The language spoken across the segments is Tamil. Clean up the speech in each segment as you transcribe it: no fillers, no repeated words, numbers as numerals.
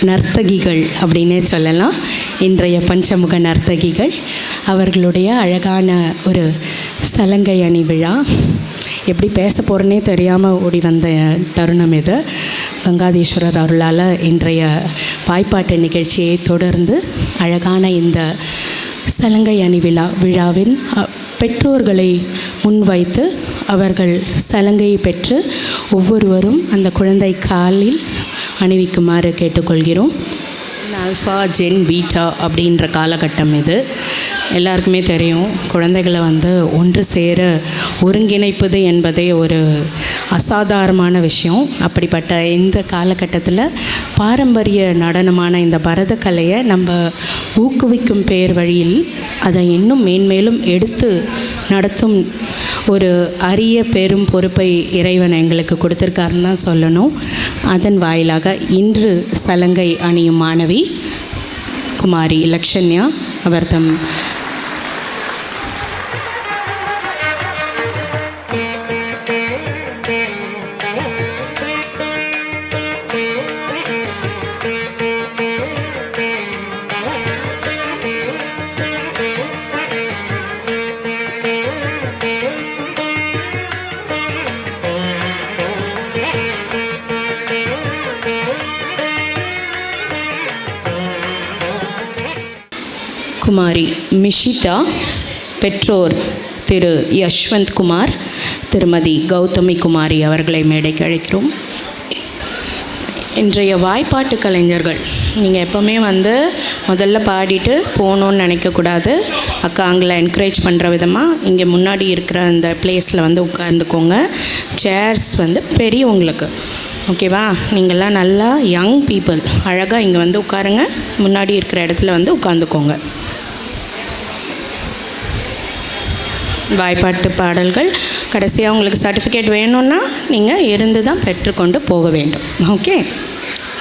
நர்த்தகிகள் அப்படின்னே சொல்லலாம். இன்றைய பஞ்சமுக நர்த்தகிகள் அவர்களுடைய அழகான ஒரு சலங்கை அணி விழா. எப்படி பேச போகிறேன்னே தெரியாமல் ஓடி வந்த தருணம் இது. கங்காதீஸ்வரர் அருளால் இன்றைய வாய்ப்பாட்டு நிகழ்ச்சியை தொடர்ந்து அழகான இந்த சலங்கை அணி விழாவின் பெற்றோர்களை முன்வைத்து அவர்கள் சலங்கையை பெற்று ஒவ்வொருவரும் அந்த குழந்தை காலில் அணிவிக்குமாறு கேட்டுக்கொள்கிறோம். ஆல்ஃபா ஜென் பீட்டா அப்படின்ற காலகட்டம் இது. எல்லாருக்குமே தெரியும், குழந்தைகளை ஒன்று சேர ஒருங்கிணைப்பது என்பதே ஒரு அசாதாரணமான விஷயம். அப்படிப்பட்ட இந்த காலகட்டத்தில் பாரம்பரிய நடனமான இந்த பரதக்கலையை நம்ம ஊக்குவிக்கும் பேர் வழியில் அதை இன்னும் மேன்மேலும் எடுத்து நடத்தும் ஒரு அரிய பெரும் பொறுப்பை இறைவன் எங்களுக்கு கொடுத்துருக்காருன்னு தான் சொல்லணும். அதன் வாயிலாக இன்று சலங்கை அணியும் மாணவி குமாரி லக்ஷன்யா அவர் தம் குமாரி மிஷிதா, பெற்றோர் திரு யஷ்வந்த் குமார், திருமதி கௌதமி குமாரி அவர்களை மேடைக்கு அழைக்கிறோம். இன்றைய வாய்ப்பாட்டு கலைஞர்கள், நீங்கள் எப்போவுமே முதல்ல பாடிட்டு போகணுன்னு நினைக்கக்கூடாது. அக்காங்களை என்கரேஜ் பண்ணுற விதமாக இங்கே முன்னாடி இருக்கிற அந்த பிளேஸில் உட்காந்துக்கோங்க. சேர்ஸ் பெரியவங்களுக்கு, ஓகேவா? நீங்கள்லாம் நல்லா யங் பீப்புள், அழகாக இங்கே உட்காருங்க. முன்னாடி இருக்கிற இடத்துல உட்காந்துக்கோங்க. வாய்ப்பாட்டு பாடல்கள் கடைசியாக உங்களுக்கு சர்டிஃபிகேட் வேணும்னா நீங்கள் இருந்து தான் பெற்றுக்கொண்டு போக வேண்டும். ஓகே.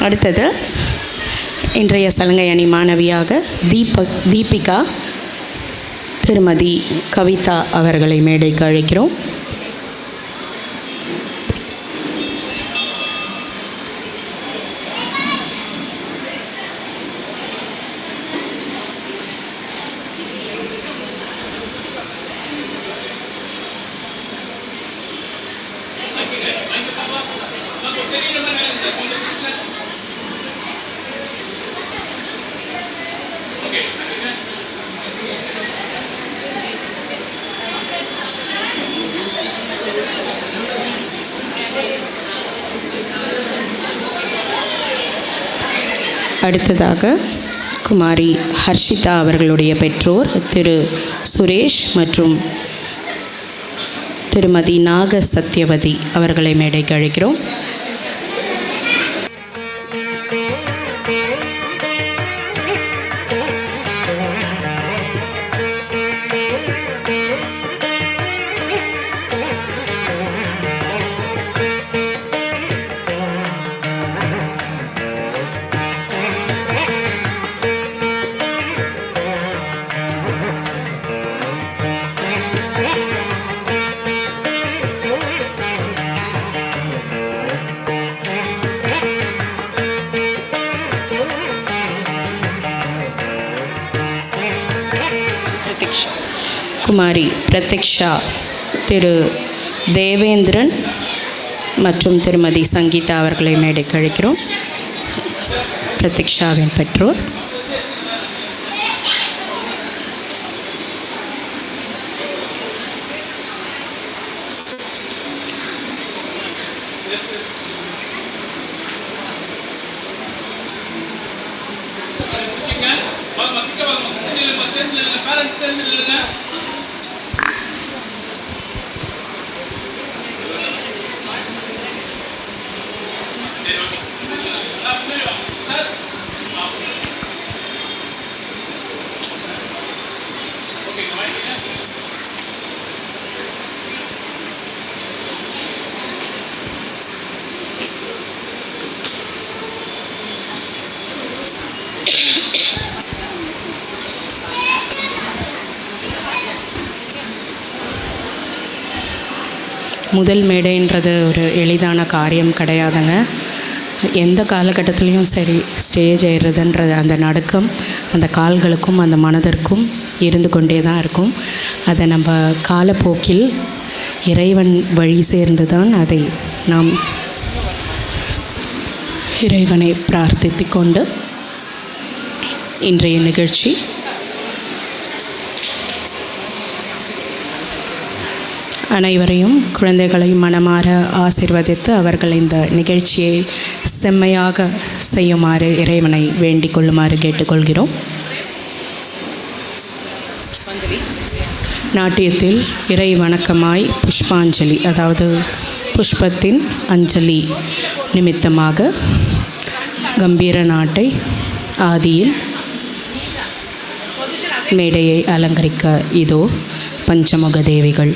அடுத்தது இன்றைய சலங்கை அணி மாணவியாக தீபிகா திருமதி கவிதா அவர்களை மேடைக்கு அழைக்கிறோம். அடுத்ததாக குமாரி ஹர்ஷிதா அவர்களுடைய பெற்றோர் திரு சுரேஷ் மற்றும் திருமதி நாக சத்யவதி அவர்களை மேடைக்கு அழைக்கிறோம். குமாரி பிரதீக்ஷா, திரு தேவேந்திரன் மற்றும் திருமதி சங்கீதா அவர்களை மேடைக்கு அழைக்கிறோம். பிரதீக்ஷாவின் பெற்றோர். முதல் மேடைன்றது ஒரு எளிதான காரியம் கிடையாதுங்க. எந்த காலகட்டத்துலேயும் சரி ஸ்டேஜ் ஏறுறதுன்றது அந்த நடுக்கம் அந்த கால்களுக்கும் அந்த மனதிற்கும் இருந்து கொண்டே தான் இருக்கும். அதை நம்ம காலப்போக்கில் இறைவன் வழி சேர்ந்து தான் அதை நாம் இறைவனை பிரார்த்தித்து கொண்டு இன்றைய நிகழ்ச்சி அனைவரையும் குழந்தைகளையும் மனமாற ஆசீர்வதித்து அவர்கள் இந்த நிகழ்ச்சியை செம்மையாக செய்யுமாறு இறைவனை வேண்டிக் கொள்ளுமாறு கேட்டுக்கொள்கிறோம். நாட்டியத்தில் இறை வணக்கமாய் புஷ்பாஞ்சலி, அதாவது புஷ்பத்தின் அஞ்சலி நிமித்தமாக கம்பீர நாட்டை ஆதியில் மேடையை அலங்கரிக்க இதோ பஞ்சமுக தேவிகள்.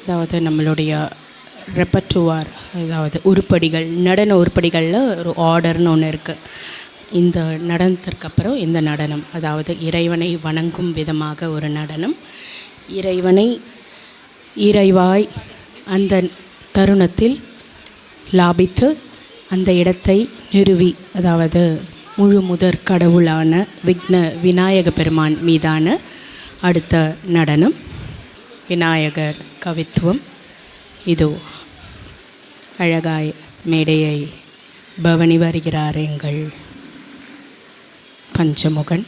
அதாவது நம்மளுடைய ரெப்பர்டுவார், அதாவது உருப்படிகள், நடன உருப்படிகளில் ஒரு ஆர்டர்னு ஒன்று இருக்குது. இந்த நடனத்திற்கு அப்புறம் இந்த நடனம், அதாவது இறைவனை வணங்கும் விதமாக ஒரு நடனம். இறைவனை இறைவாய் அந்த தருணத்தில் லாபித்து அந்த இடத்தை நிறுவி, அதாவது முழு முதற் கடவுளான விநாயக பெருமான் மீதான அடுத்த நடனம் விநாயகர் கவித்துவம். இதோ அழகாய் மேடையை பவனி வருகிறார் எங்கள் பஞ்சமுகன்.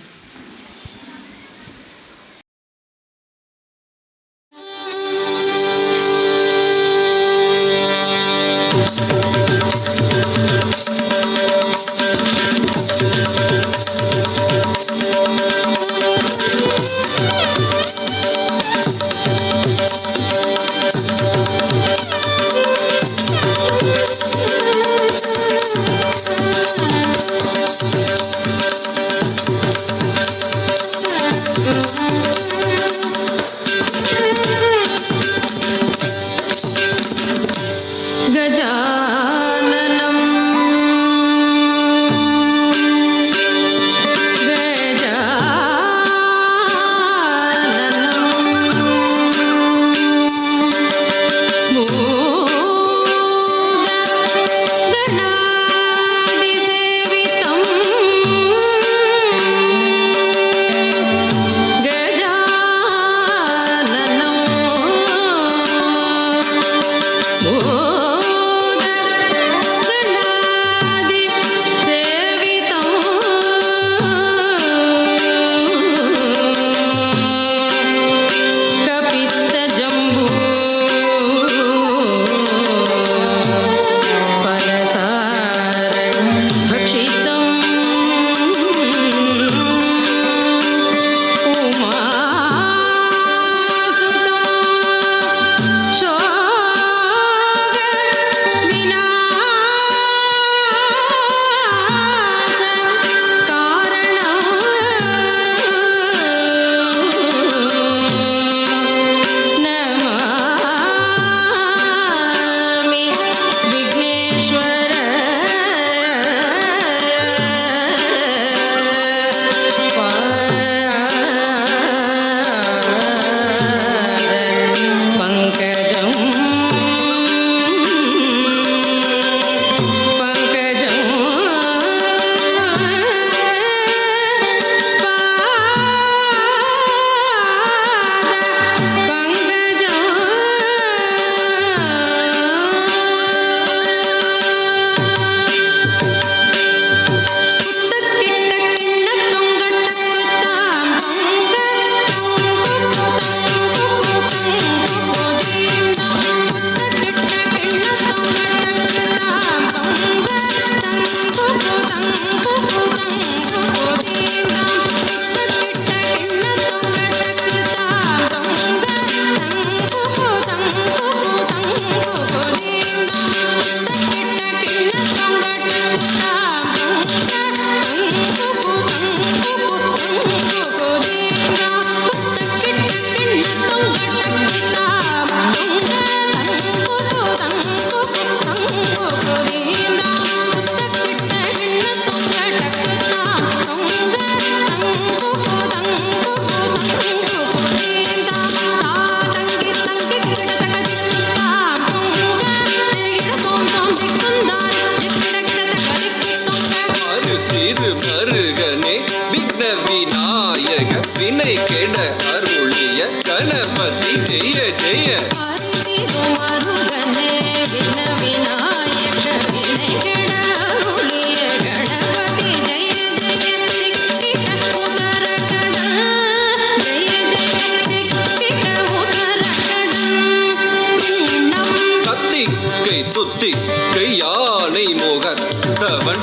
யானை முகத்தவன்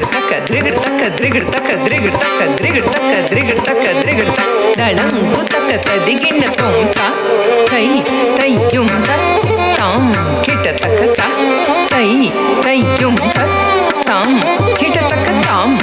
திருகிடுத்தக்க திருகிடுத்தக்க திருகிடுத்தக்க திருகிடுத்தக்க திருகிடுத்தக்க திருகிடுத்தக்க திருகிடுத்த தளங்குத்தக்க ததிகிண்ணத்தும் தா தை தையும் தாம் கிட்டத்தக்க தா தை தையும் தாம் கிட்டத்தக்க தாம்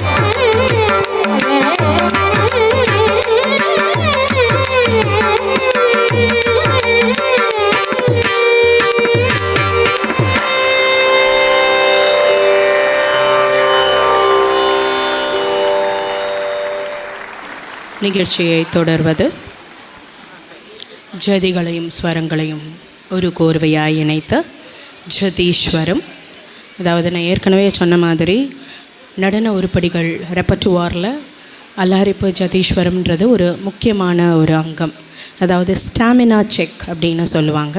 நிகழ்ச்சியை தொடர்வது ஜதிகளையும் ஸ்வரங்களையும் ஒரு கோர்வையாய் இணைத்த ஜதீஸ்வரம். அதாவது நான் ஏற்கனவே சொன்ன மாதிரி நடன உருப்படிகள் ரெப்பர்டுவாரில் அல்லாரிப்பு ஜதீஸ்வரம்ன்றது ஒரு முக்கியமான ஒரு அங்கம். அதாவது ஸ்டாமினா செக் அப்படின்னு சொல்லுவாங்க.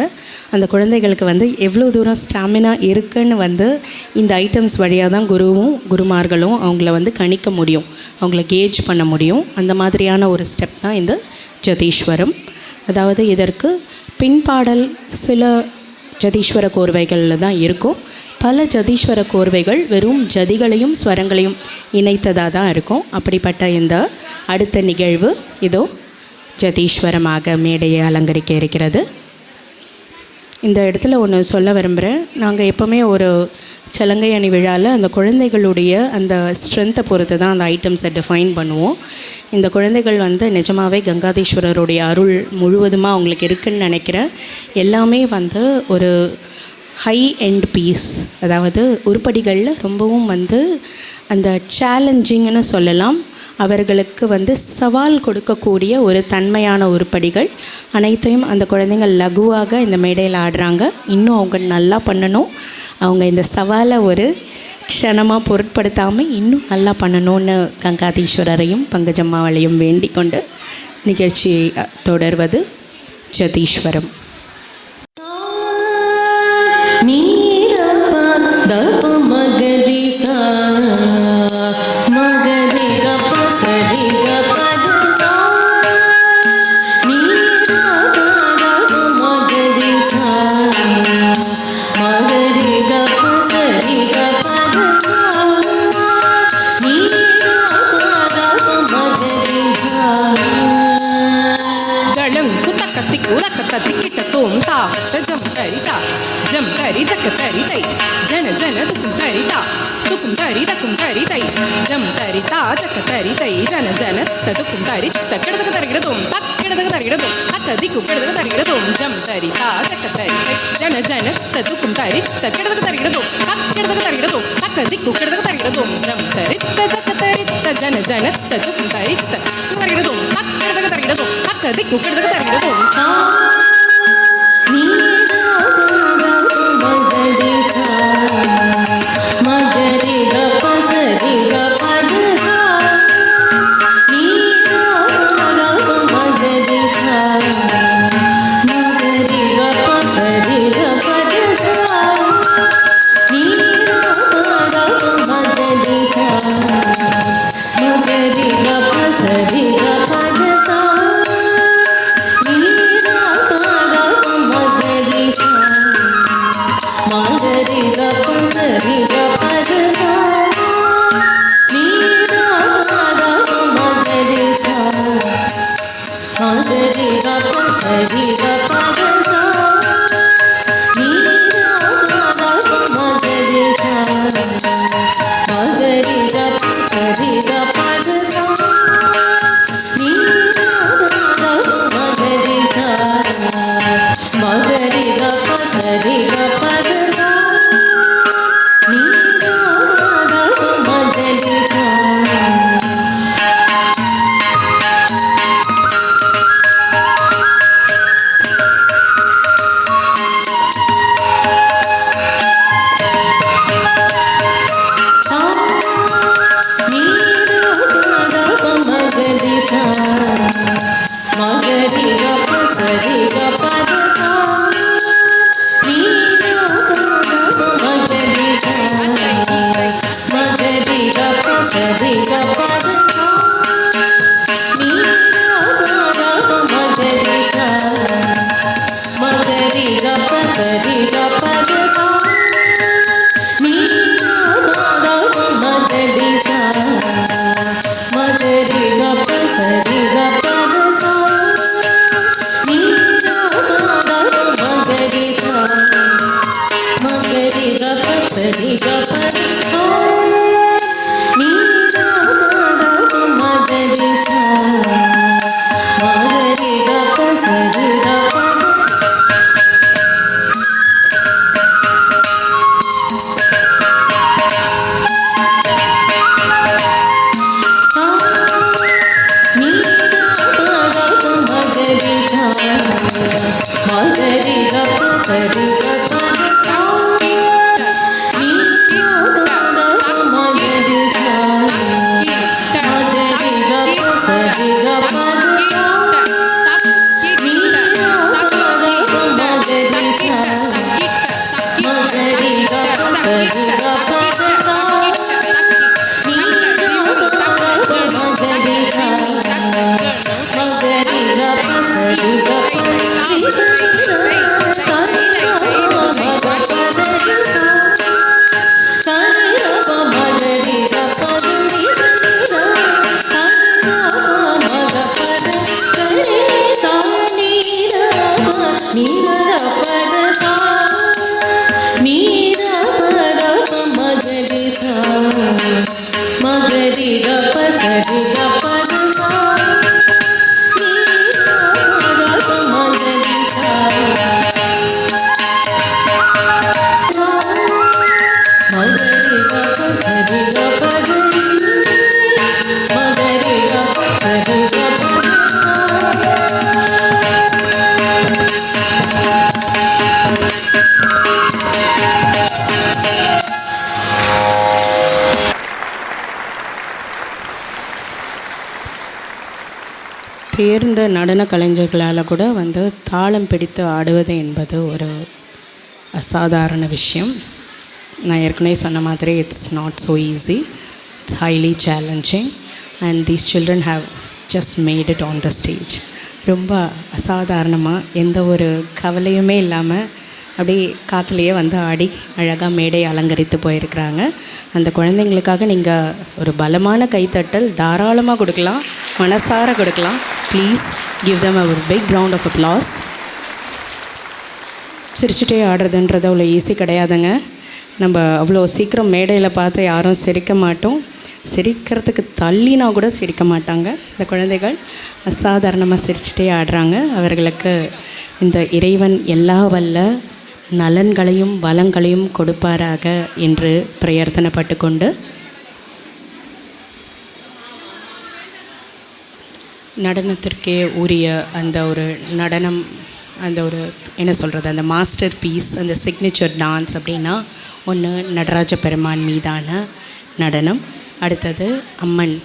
அந்த குழந்தைகளுக்கு வந்து எவ்வளோ தூரம் ஸ்டாமினா இருக்குன்னு இந்த ஐட்டம்ஸ் வழியாக தான் குருமார்களும் அவங்கள கணிக்க முடியும், அவங்கள கேஜ் பண்ண முடியும். அந்த மாதிரியான ஒரு ஸ்டெப் தான் இந்த ஜதீஸ்வரம். அதாவது இதற்கு பின்பாடல் சில ஜதீஸ்வர கோர்வைகளில் தான் இருக்கும். பல ஜதீஸ்வர கோர்வைகள் வெறும் ஜதிகளையும் ஸ்வரங்களையும் இணைத்ததாக தான் இருக்கும். அப்படிப்பட்ட இந்த அடுத்த நிகழ்வு இதோ ஜதீஸ்வரமாக மேடையை அலங்கரிக்க இருக்கிறது. இந்த இடத்துல ஒன்று சொல்ல விரும்புகிறேன். நாங்கள் எப்போவுமே ஒரு சலங்கை அணி விழாவில் அந்த குழந்தைகளுடைய அந்த ஸ்ட்ரென்த்தை பொறுத்து தான் அந்த ஐட்டம்ஸை டிஃபைன் பண்ணுவோம். இந்த குழந்தைகள் நிஜமாகவே கங்காதீஸ்வரருடைய அருள் முழுவதுமாக அவங்களுக்கு இருக்குதுன்னு நினைக்கிறேன். எல்லாமே ஒரு ஹை எண்ட் பீஸ். அதாவது உருப்படிகளில் ரொம்பவும் அந்த சேலஞ்சிங்னு சொல்லலாம். அவர்களுக்கு சவால் கொடுக்கக்கூடிய ஒரு தன்மையான உருப்படிகள் அனைத்தையும் அந்த குழந்தைங்க லகுவாக இந்த மேடையில் ஆடுறாங்க. இன்னும் அவங்க நல்லா பண்ணணும். அவங்க இந்த சவாலை ஒரு க்ஷணமாக பொருட்படுத்தாமல் இன்னும் நல்லா பண்ணணும்னு கங்காதீஸ்வரரையும் பங்கஜம்மாவளையும் வேண்டிக் கொண்டு நிகழ்ச்சியை தொடர்வது ஜதீஸ்வரம். जम तरी तक तरी तई जन जन तुकुम तरी ता तुकुम तरी तकुम तरी तई जम तरी ता तक तरी तई जन जन तुकुम तरी तकड़दक तरिगडतुम तकड़दक तरिगडतुम तकदिकु कड़दक तरिगडतुम जम तरी ता तक तरी तई जन जन तुकुम तरी तकड़दक तरिगडतुम तकड़दक तरिगडतुम तकदिकु कड़दक तरिगडतुम जम तरी तक तरी जन जन तुकुम तरी तरिगडतुम तकड़दक तरिगडतुम तकदिकु कड़दक तरिगडतुम Madhuri தேர்ந்த நடன கலைஞர்களால் கூட வந்து தாளம் பிடித்து ஆடுவது என்பது ஒரு அசாதாரண விஷயம். நான் ஏற்கனவே சொன்ன மாதிரி it's not so easy, it's highly challenging and these children have just made it on the stage. ரொம்ப அசாதாரணமாக எந்த ஒரு கவலையுமே இல்லாமல் அப்படியே காற்றுலையே வந்து ஆடி அழகாக மேடை அலங்கரித்து போயிருக்கிறாங்க. அந்த குழந்தைங்களுக்காக நீங்கள் ஒரு பலமான கைத்தட்டல் தாராளமாக கொடுக்கலாம், மனசார கொடுக்கலாம். Please give them a big round of applause. சிரிச்சுட்டே ஆடுறதுன்றது அவ்வளோ ஈஸி கிடையாதுங்க. நம்ம அவ்வளோ சீக்கிரம் மேடையில் பார்த்து யாரும் சிரிக்க மாட்டோம். சிரிக்கிறதுக்கு தள்ளினா கூட சிரிக்க மாட்டாங்க. இந்த குழந்தைகள் அசாதாரணமாக சிரிச்சுட்டே ஆடுறாங்க. அவர்களுக்கு இந்த இறைவன் எல்லா வல்ல நலன்களையும் வளங்களையும் கொடுப்பாராக என்று பிரயர்த்தனைப்பட்டு கொண்டு நடனத்திற்கே உரிய அந்த ஒரு நடனம், அந்த ஒரு என்ன சொல்கிறது, அந்த மாஸ்டர் பீஸ், அந்த சிக்னேச்சர் டான்ஸ் அப்படின்னா ஒன்று நடராஜ பெருமான் மீதான நடனம், அடுத்தது அம்மன்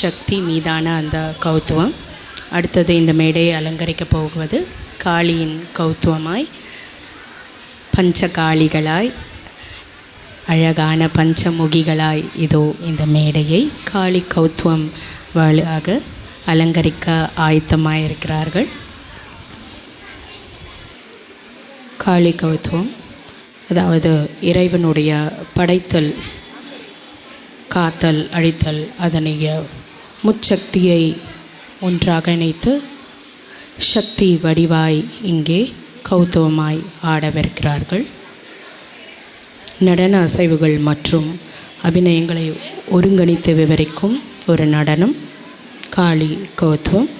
சக்தி மீதான அந்த கௌத்துவம், அடுத்தது இந்த மேடையை அலங்கரிக்க போகுவது காளியின் கௌத்துவமாய் பஞ்சகாளிகளாய் அழகான பஞ்சமுகிகளாய் இதோ இந்த மேடையை காளி கௌத்துவம் வழியாக அலங்கரிக்க ஆயத்தமாயிருக்கிறார்கள். காளி கௌத்துவம் அதாவது இறைவனுடைய படைத்தல், காத்தல், அழித்தல், அதனைய முச்சக்தியை ஒன்றாக இணைத்து சக்தி வடிவாய் இங்கே கௌத்துவமாய் ஆடவிருக்கிறார்கள். நடன அசைவுகள் மற்றும் அபிநயங்களை ஒருங்கிணைத்து விவரிக்கும் ஒரு நடனம் காளி கௌத்துவம்.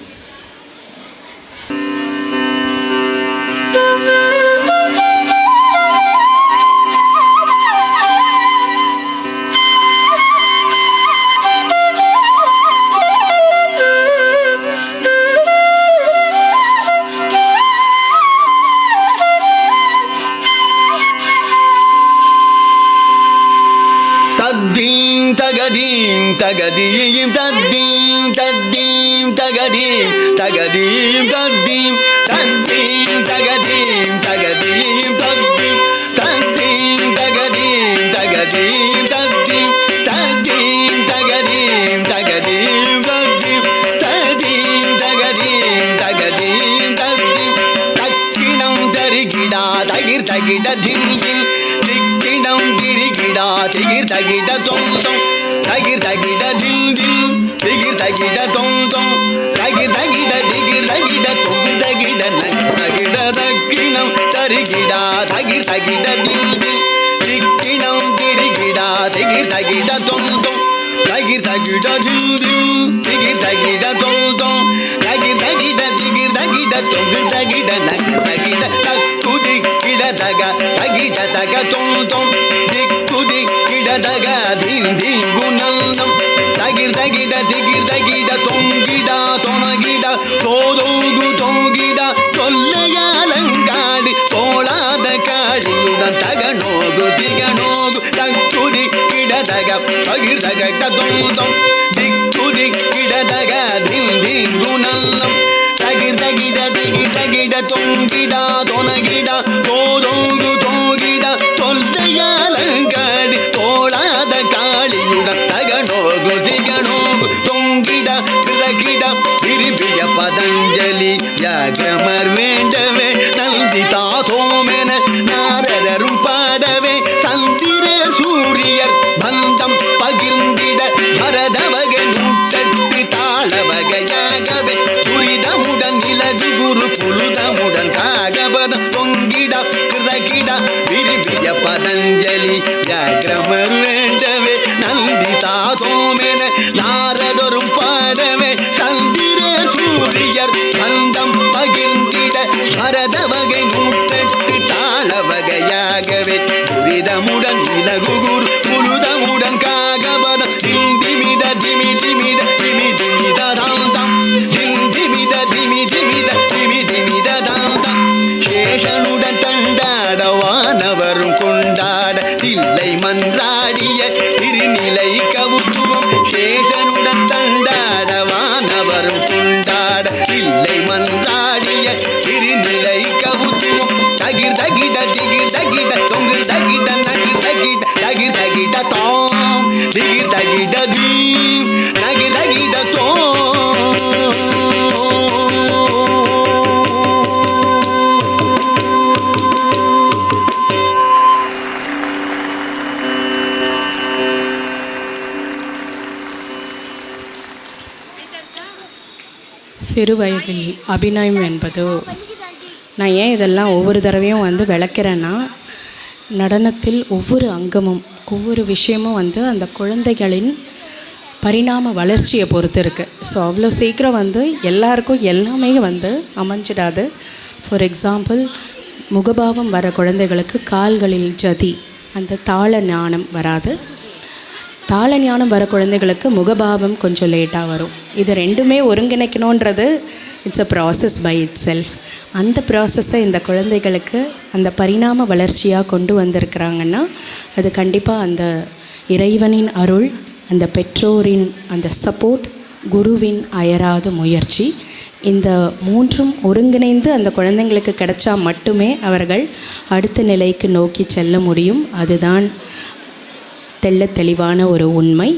தகதீம் தத்தீம் தத்தீம் தகதீம் தகதீம் தத்தீம் தத்தீம் தகதீம் தகதீம் தத்தீம் தத்தீம் தகதீம் தகதீம் தத்தீம் தத்தீம் தகதீம் தகதீம் தத்தீம் தத்தீம் தகதீம் தகதீம் தத்தீம் தக்கிணம் தரிகிடா தகிர் தகிட திங்கில் திக்கிடம் திரிகிடா திகிர் தகிட தொங்கும் தகிர் தகிட தில் தில் திகிர் தகிட தொங் தொங் தகிர் தகிட திகிர் தகிட தொங் தகிட தகிட தக்கிணம் தரிகிடா தகிர் தகிட தில் தில் திக்கிடம் திரிகிடா திகிர் தகிட தொங் தொங் தகிர் தகிட தில் தில் திகிர் தகிட தொங் தொங் தகிர் தகிட திகிர் தகிட தொங் தகிட தகிட தக்குதி கிட தக தகிட தக தொங் தொங் திக்குதி கிட தக தில் தில் குணந்தம் தகிர் தகிட திகிர் தகிட தொங்கிட தொனகிட தோதோகு தொங்கிட தொல்லையாலங்க தகிர் தகட தொந்தம் திக்கு திக்கிட தக திங்கு நல்லம் தகிர் தகிட திகி தகிட தொங்கிடா தொனகிடா தோதோங்கு தோகிட தொல்லையாலங்காடி தோளாத காளியுடன் தகனோகு திகனோகு தொங்கிட கிடகிட விரும்பிய பதஞ்சலி யாகமர் வேண்டவே நந்தி தாதோமென நாரதரும் பாடவே சந்திர சூரியர் பந்தம் பகிர்ந்திட பரதவகை நூட்டட்டு தாளவகையாகவே துரிதமுடன் இலகு குரு புலுதமுடன் காகபதம் தொங்கிட கிடகிட விரும்பிய பதஞ்சலி யாகமர் வேண்டவே நந்தி தாதோமென நாரதரும் பாடவே சந்திர சூரியர் பந்தம் பகிர்ந்திட பரதவகை நூற்றெட்டு தாளவகையாகவே துரிதமுடன் இலகு குரு புலுதமுடன் காகபதம் திமித திமி திமித திமி திமித தாந்தம் திமித திமி திமித திமி திமித தாந்தம் சேஷனுடன் தண்டாட வானவரும் கொண்டாட தில்லை மன்றாடிய திருநிலை கவுத்துவம் சேஷனுடன் தண்டாட வானவரும் கொண்டாட தில்லை மன்றாடிய திருநிலை கவுத்துவம் தகிர் தகிட திகிர் தகிட தொங்கிர் தகிட நகிர் தகிட தகிர் தகிட தாம் திகிர் தகிட தீம் நகிர் தகிட சிறு வயதில் அபிநயம் என்பது, நான் ஏன் இதெல்லாம் ஒவ்வொரு தடவையும் வந்து விளக்கிறேன்னா, நடனத்தில் ஒவ்வொரு அங்கமும் ஒவ்வொரு விஷயமும் வந்து அந்த குழந்தைகளின் பரிணாம வளர்ச்சியை பொறுத்து இருக்குது. ஸோ அவ்வளோ சீக்கிரம் வந்து எல்லாருக்கும் எல்லாமே வந்து அமைஞ்சிடாது. ஃபார் எக்ஸாம்பிள், முகபாவம் வர குழந்தைகளுக்கு கால்களில் ஜதி, அந்த தாள ஞானம் வராது. தாள ஞானம் வர குழந்தைகளுக்கு முகபாவம் கொஞ்சம் லேட்டாக வரும். இது ரெண்டுமே ஒருங்கிணைக்கணுன்றது it's a process by itself. அந்த ப்ராசஸை இந்த குழந்தைகளுக்கு அந்த பரிணாம வளர்ச்சியாக கொண்டு வந்திருக்கிறாங்கன்னா அது கண்டிப்பாக அந்த இறைவனின் அருள், அந்த பெற்றோரின் அந்த சப்போர்ட், குருவின் அயராத முயற்சி, இந்த மூன்றும் ஒருங்கிணைந்து அந்த குழந்தைங்களுக்கு கிடைச்சா மட்டுமே அவர்கள் அடுத்த நிலைக்கு நோக்கி செல்ல முடியும். அதுதான் தெள்ள தெளிவான ஒரு உண்மை.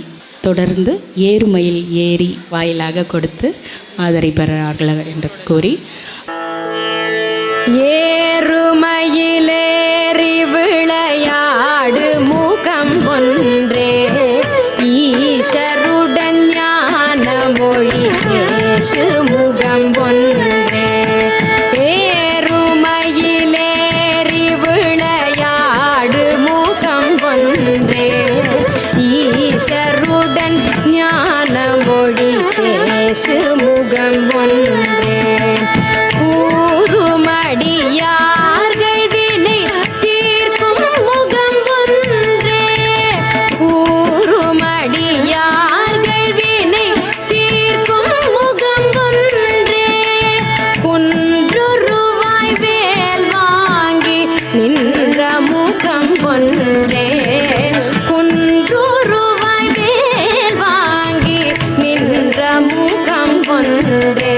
தொடர்ந்து ஏறுமையில் ஏறி வாயிலாக கொடுத்து ஆதரை பெறார்கள் என்று கூறி, ஏறுமையிலேறி விளையாடு முகம் ஒன்றே ஈசருடன் ஞான மொழி பேசு முகம் ஒன்றே. ஏறுமையிலேறி விளையாடு முகம் ஒன்றே ஈசருடன் ஞான மொழி பேசு முகம் ஒன்றே. கூறுமடியார்கள் வினை தீர்க்கும் முகம் ஒன்றே. கூறுமடியார்கள் வினை தீர்க்கும் முகம் ஒன்றே. குன்றுருவாய் வேல் வாங்கி நின்ற முகம் ஒன்றே. குன்றுருவாய் வேல் வாங்கி நின்ற முகம் ஒன்றே.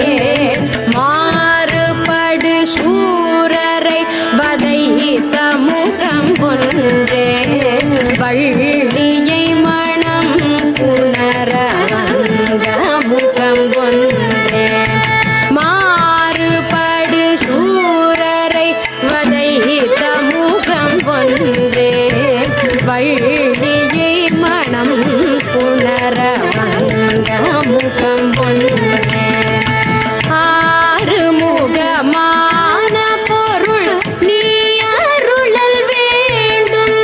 மாறுபடு சூரரை வதைத்த முகம் ஒன்றே. வள்ளியை மணம் புணர வந்த முகம் ஒன்றே. மாறுபடு சூரரை வதைத்த முகம் ஒன்றே. வள்ளியை மணம் புணர வந்த முகம் ஒன்றே. ஆறுமுகமான பொருள் நீ அருளல் வேண்டும்.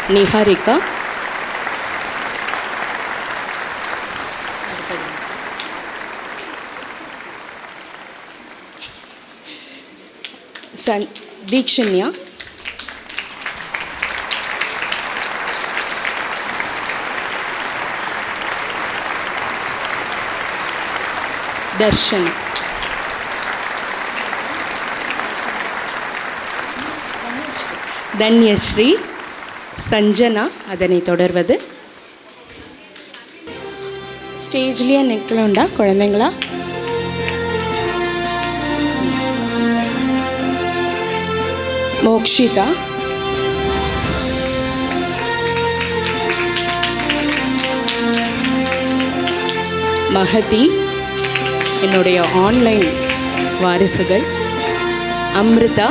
நிஹாரிகா, தீக்ஷன்யா, தர்ஷன், தன்யஸ்ரீ, சஞ்சனா, அதனை தொடர்வது ஸ்டேஜ்லேயே நிற்கலாம்டா குழந்தைங்களா. மோக்ஷிதா, மஹதி, என்னுடைய ஆன்லைன் வாரிசுகள், அம்ருதா,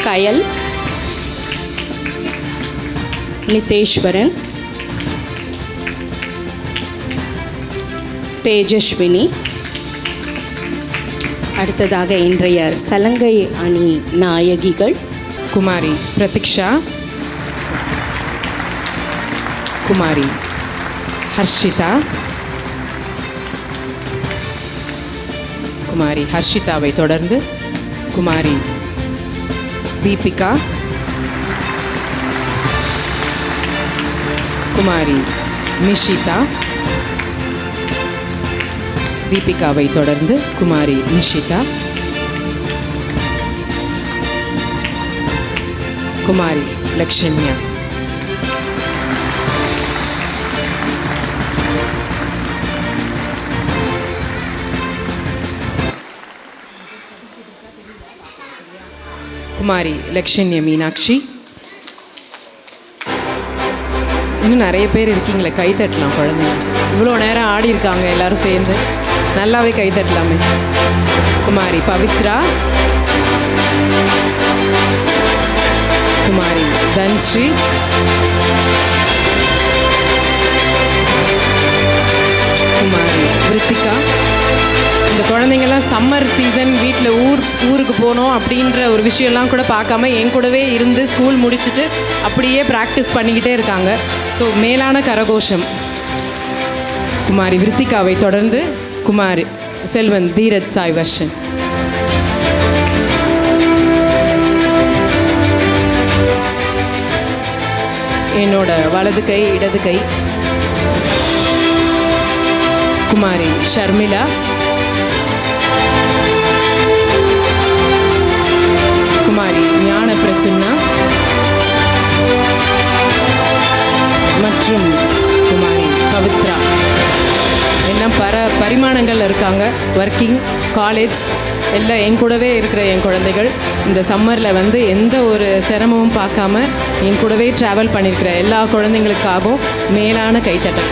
கயல், நிதேஸ்வரன், தேஜஸ்வினி. அடுத்ததாக இன்றைய சலங்கை அணி நாயகிகள் குமாரி பிரதீக்ஷா, குமாரி ஹர்ஷிதா, குமாரி ஹர்ஷிதாவை தொடர்ந்து குமாரி தீபிகா, குமாரி நிஷிதா, தீபிகாவை தொடர்ந்து குமாரி நிஷிதா, குமாரி லக்ஷன்யா. குமாரி லக்ஷன்ய மீனாட்சி. இன்னும் நிறைய பேர் இருக்கீங்களே, கை தட்டலாம் குழந்தைங்க. இவ்வளோ நேரம் ஆடி இருக்காங்க எல்லாரும் சேர்ந்து, நல்லாவே கை தட்டலாமே. குமாரி பவித்ரா, குமாரி தன்ஸ்ரீ, குமாரி விருத்திகா. இந்த குழந்தைங்கள்லாம் சம்மர் சீசன் வீட்டில் ஊருக்கு போனோம் அப்படின்ற ஒரு விஷயம்லாம் கூட பார்க்காம என் கூடவே இருந்து ஸ்கூல் முடிச்சுட்டு அப்படியே ப்ராக்டிஸ் பண்ணிக்கிட்டே இருக்காங்க. ஸோ மேலான கரகோஷம். குமாரி விருத்திகாவை தொடர்ந்து குமாரி செல்வன் தீரஜ் சாய் வர்ஷன். என்னோட வலது கை இடது கை குமாரி ஷர்மிளா, குமாரி ஞான பிரசன்னா மற்றும் குமாரி பவித்ரா. எல்லாம் பரிமாணங்கள் இருக்காங்க. ஒர்க்கிங், காலேஜ் எல்லாம் என் கூடவே இருக்கிற என் குழந்தைகள். இந்த சம்மரில் வந்து எந்த ஒரு சிரமமும் பார்க்காம என் கூடவே ட்ராவல் பண்ணியிருக்கிற எல்லா குழந்தைங்களுக்காகவும் மேலான கைத்தட்டல்.